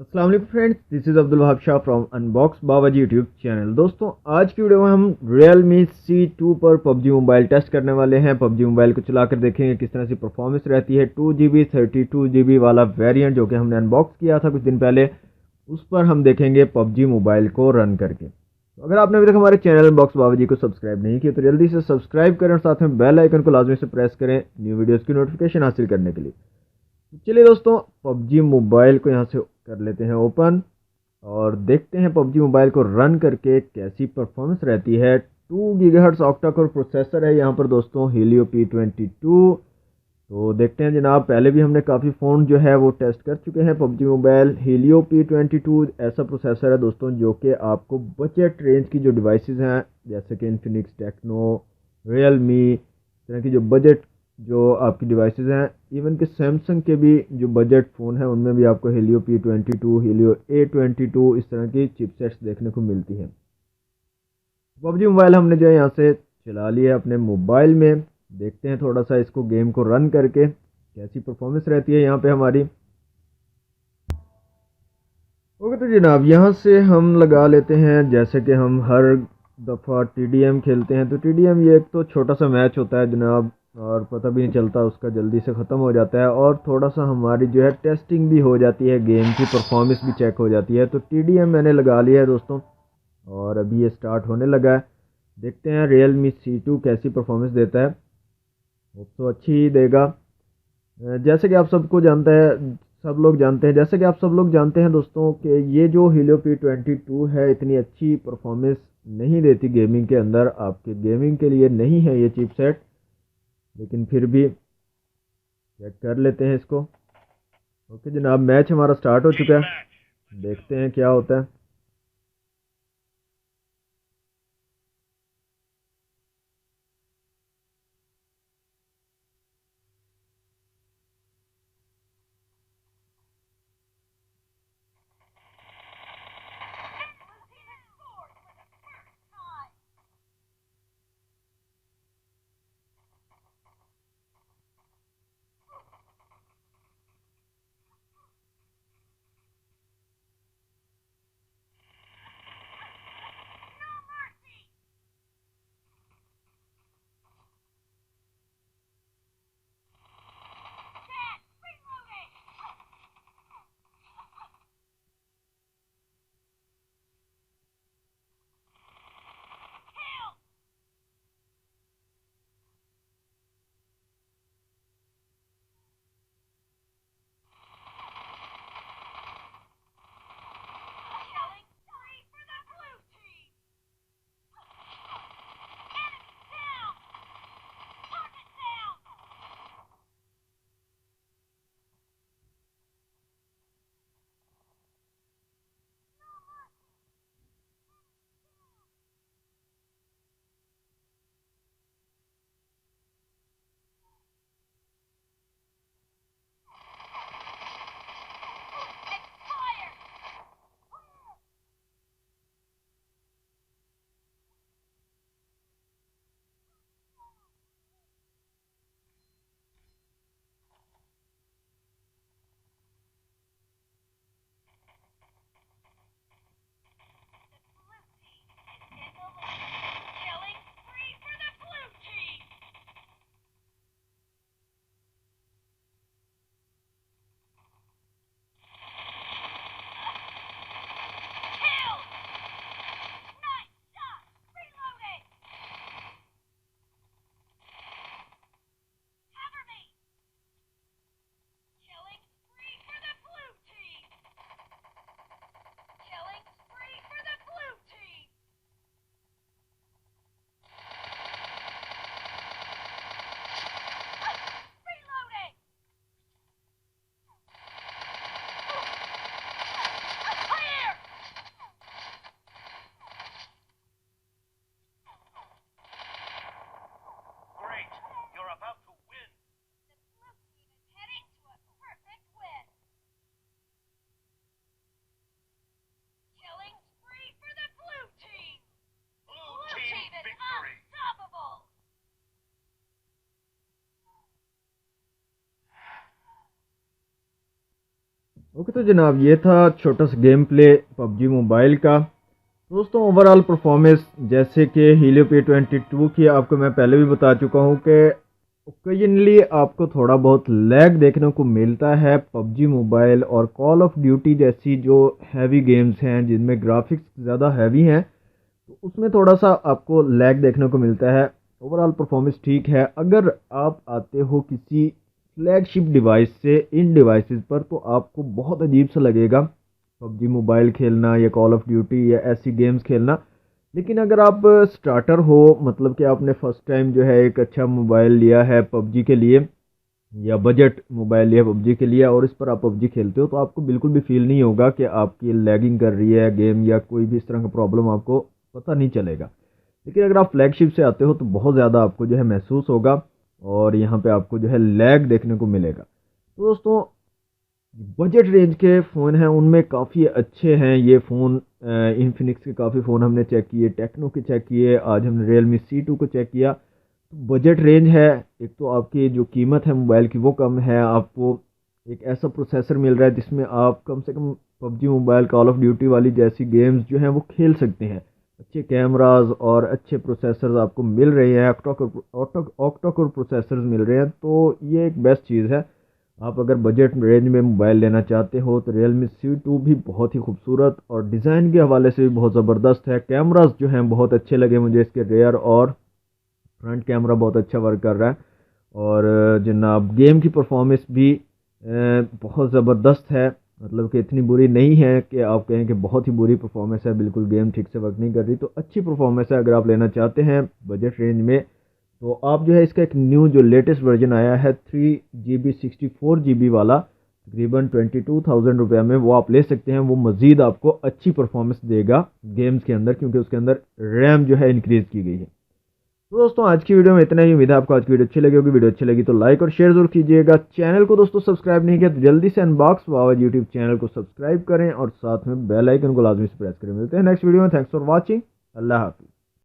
अस्सलाम वालेकुम friends, this is Abdul Wahab Shah from unbox Babaji YouTube channel. दोस्तों, आज की वीडियो में हम Realme C2 पर पबजी मोबाइल टेस्ट करने वाले हैं। पबजी मोबाइल को चलाकर देखेंगे किस तरह से परफॉर्मेंस रहती है। 2GB 32GB वाला वेरिएंट जो कि हमने अनबॉक्स किया था कुछ दिन पहले, उस पर हम देखेंगे पबजी मोबाइल को रन करके। तो अगर आपने अभी तक हमारे चैनल अनबॉक्स बाबाजी को सब्सक्राइब नहीं किया तो जल्दी से सब्सक्राइब करें और साथ में बेल आइकन को लाजमी से प्रेस करें न्यू वीडियोज़ की नोटिफिकेशन हासिल करने के लिए। चलिए दोस्तों, पबजी मोबाइल को यहाँ से कर लेते हैं ओपन और देखते हैं पबजी मोबाइल को रन करके कैसी परफॉर्मेंस रहती है। 2 GHz ऑक्टा कोर प्रोसेसर है यहाँ पर दोस्तों, हीलियो P22। तो देखते हैं जनाब, पहले भी हमने काफ़ी फ़ोन जो है वो टेस्ट कर चुके हैं पबजी मोबाइल। हीलियो P22 ऐसा प्रोसेसर है दोस्तों जो कि आपको बजट रेंज की जो डिवाइसेस हैं जैसे कि इन्फिनिक्स, टेक्नो, रियलमी, इस तरह की जो बजट जो आपकी डिवाइसेस हैं, इवन कि सैमसंग के भी जो बजट फ़ोन है उनमें भी आपको हीलियो P22, हीलियो A22 इस तरह की चिपसेट्स देखने को मिलती हैं। पबजी मोबाइल हमने जो है यहाँ से चला लिया अपने मोबाइल में। देखते हैं थोड़ा सा इसको गेम को रन करके कैसी परफॉर्मेंस रहती है यहाँ पे हमारी। ओके तो जनाब, यहाँ से हम लगा लेते हैं जैसे कि हम हर दफ़ा TDM खेलते हैं। तो TDM ये एक तो छोटा सा मैच होता है जनाब, और पता भी नहीं चलता, उसका जल्दी से ख़त्म हो जाता है और थोड़ा सा हमारी जो है टेस्टिंग भी हो जाती है, गेम की परफॉर्मेंस भी चेक हो जाती है। तो TDM मैंने लगा लिया है दोस्तों और अभी ये स्टार्ट होने लगा है। देखते हैं Realme C2 कैसी परफॉर्मेंस देता है। वो तो अच्छी ही देगा। जैसे कि आप सबको जानते हैं, सब लोग जानते हैं, जैसे कि आप सब लोग जानते हैं दोस्तों कि ये जो हीलियो P22 है इतनी अच्छी परफॉर्मेंस नहीं देती गेमिंग के अंदर। आपके गेमिंग के लिए नहीं है ये चिपसेट, लेकिन फिर भी चेक कर लेते हैं इसको। ओके जनाब, मैच हमारा स्टार्ट हो चुका है, देखते हैं क्या होता है। ओके तो जनाब ये था छोटा सा गेम प्ले पबजी मोबाइल का। दोस्तों ओवरऑल परफॉर्मेंस जैसे कि हीलियो P22 की आपको मैं पहले भी बता चुका हूँ कि ओकेजनली आपको थोड़ा बहुत लैग देखने को मिलता है पबजी मोबाइल और कॉल ऑफ ड्यूटी जैसी जो हैवी गेम्स हैं जिनमें ग्राफिक्स ज़्यादा हैवी हैं, तो उसमें थोड़ा सा आपको लैग देखने को मिलता है। ओवरऑल परफॉर्मेंस ठीक है। अगर आप आते हो किसी फ्लैगशिप डिवाइस से इन डिवाइसेस पर तो आपको बहुत अजीब सा लगेगा पबजी मोबाइल खेलना या कॉल ऑफ ड्यूटी या ऐसी गेम्स खेलना। लेकिन अगर आप स्टार्टर हो, मतलब कि आपने फर्स्ट टाइम जो है एक अच्छा मोबाइल लिया है पबजी के लिए या बजट मोबाइल लिया पबजी के लिए और इस पर आप पबजी खेलते हो, तो आपको बिल्कुल भी फील नहीं होगा कि आपकी लैगिंग कर रही है गेम या कोई भी इस तरह का प्रॉब्लम आपको पता नहीं चलेगा। लेकिन अगर आप फ्लैगशिप से आते हो तो बहुत ज़्यादा आपको जो है महसूस होगा और यहाँ पे आपको जो है लैग देखने को मिलेगा। तो दोस्तों बजट रेंज के फ़ोन हैं उनमें काफ़ी अच्छे हैं ये फ़ोन। इन्फिनिक्स के काफ़ी फ़ोन हमने चेक किए, टेक्नो के चेक किए, आज हमने रियलमी C2 को चेक किया। तो बजट रेंज है, एक तो आपकी जो कीमत है मोबाइल की वो कम है, आपको एक ऐसा प्रोसेसर मिल रहा है जिसमें आप कम से कम PUBG mobile call of duty वाली जैसी गेम्स जो हैं वो खेल सकते हैं। अच्छे कैमराज और अच्छे प्रोसेसर्स आपको मिल रहे हैं, ऑक्टा कोर प्रोसेसर्स मिल रहे हैं, तो ये एक बेस्ट चीज़ है। आप अगर बजट रेंज में मोबाइल लेना चाहते हो तो रियलमी C2 भी बहुत ही खूबसूरत और डिज़ाइन के हवाले से भी बहुत ज़बरदस्त है। कैमरास जो हैं बहुत अच्छे लगे मुझे, इसके रेयर और फ्रंट कैमरा बहुत अच्छा वर्क कर रहा है। और जनाब गेम की परफॉर्मेंस भी बहुत ज़बरदस्त है, मतलब कि इतनी बुरी नहीं है कि आप कहें कि बहुत ही बुरी परफॉर्मेंस है, बिल्कुल गेम ठीक से वर्क नहीं कर रही। तो अच्छी परफॉर्मेंस है अगर आप लेना चाहते हैं बजट रेंज में। तो आप जो है इसका एक न्यू जो लेटेस्ट वर्जन आया है 3 GB 64 GB वाला, तकरीबन 22,000 रुपये में वो आप ले सकते हैं। वो मज़ीद आपको अच्छी परफॉर्मेंस देगा गेम्स के अंदर क्योंकि उसके अंदर रैम जो है इंक्रीज़ की गई है। तो दोस्तों आज की वीडियो में इतना ही। उम्मीद है आपको आज की वीडियो अच्छी लगी होगी। वीडियो अच्छी लगी तो लाइक और शेयर जरूर कीजिएगा। चैनल को दोस्तों सब्सक्राइब नहीं किया तो जल्दी से अनबॉक्स बाबा यूट्यूब चैनल को सब्सक्राइब करें और साथ में बेल आइकन को लाजमी से प्रेस करें। मिलते हैं नेक्स्ट वीडियो में। Thanks for watching. अल्लाह हाफिज़।